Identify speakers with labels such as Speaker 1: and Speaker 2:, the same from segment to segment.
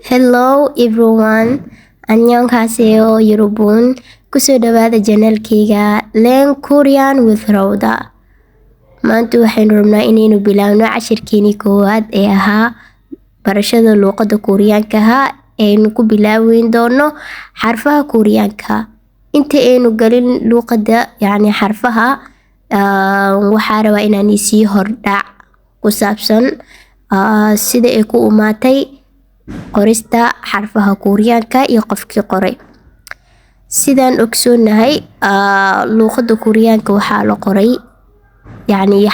Speaker 1: Hello everyone, 안녕하세요 여러분. kusoo dhawaada channelkayga Learn Korean with Rhoda. Maanta waxaynu rabnaa inaynu bilaawno cashirkeeni koowaad ee ahaa barashada luqadda Koreaanka aynu ku bilaaweyn doono xarfaha Koreaanka. Inta aynu galin luqadda xarfaha waxaa rabaa inaan isii hordhac ku saabsan sida ay ku umaatay qorista xarfaha Koreaanka iyo qofkii qoray. Sidaan ogsoonahay luqadda Koreaanka waxaa la qoray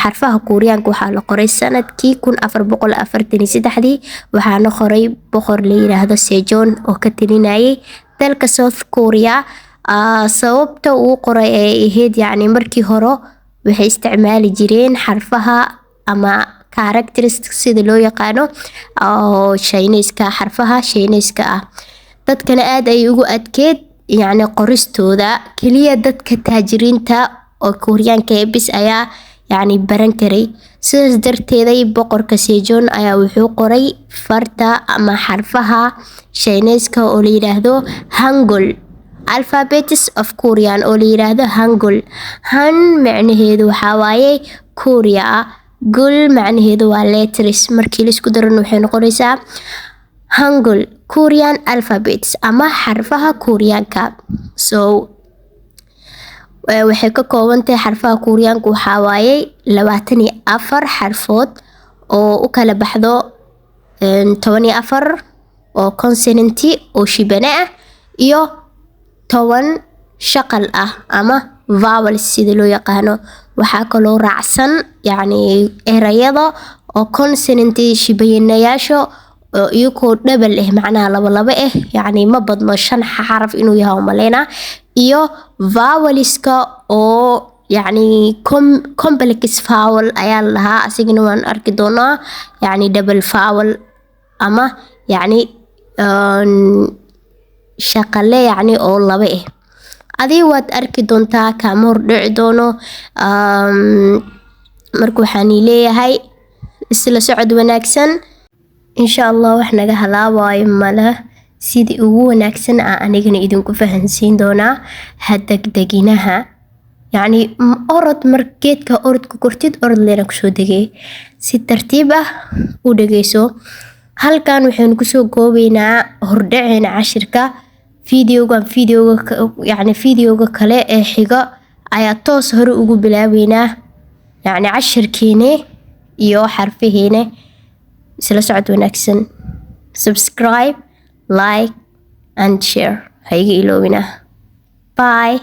Speaker 1: xarfaha Koreaanka waxaa la qoray sanadkii 1443 waxaana qoray boqor la yiraahdo Sejong oo ka talinayay dalka South Korea. Sababta uu qoray ay ahayd markii hore waxay isticmaali jireen xarfaha ama characteristics sida loo yaqaano oo xarfaha Chinese-ka ah. Dadkana aad ay ugu adkeed qoristooda kaliya dadka taajiriinta oo Koreaanka bis ayaa baran karay. Sidaas darteed boqorka Sejong ayaa wuxuu qoray farta ama xarfaha Chinese-ka oo la yiraahdo Hangul, alphabets of Korean oo la yiraahdo Hangul. Han macnaheedu waxaa waaye Korea, gul macnaheedu waa letters, markii la isku darana waxay noqonaysaa Hangul, Korean alphabets ama xarfaha Koreaanka. Waxay ka kooban tahay xarfaha Koreaanka waxaa waaye 24 xarfood oo u kala baxdo 14 oo consonant oo shibane ah iyo 10 shaqal ah ama vowels sida loo yaqaano. waxaa kaloo raacsan erayada oo consonant shibaynayaasha oo iyagoo double macnaha laba ma badno 5 xaraf inuu yahay maleyna, iyo vowelska oo complex vowel ayaa lahaa asigana waan arki doonaa double vowel ama shaqale oo laba adii waad arki doontaa kama hor dhici doono. marka waxaan leeyahay isla socod wanaagsan. insha Allah wax naga halaabayo mala sidii ugu wanaagsan anigana idinku fahansiin doonaa. hadegdeginaha orod markeedka orodka kortid orod leena kusoo degay si tartiib u dhageyso. halkan waxaan kusoo goobeynaa hordhaceena cashirka. videoga kale ee xiga ayaa toos hore ugu bilaabeynaa cashirkeena iyo xarfaheena. isla socod wanaagsan. subscribe, like and share ha iga iloobina. bye.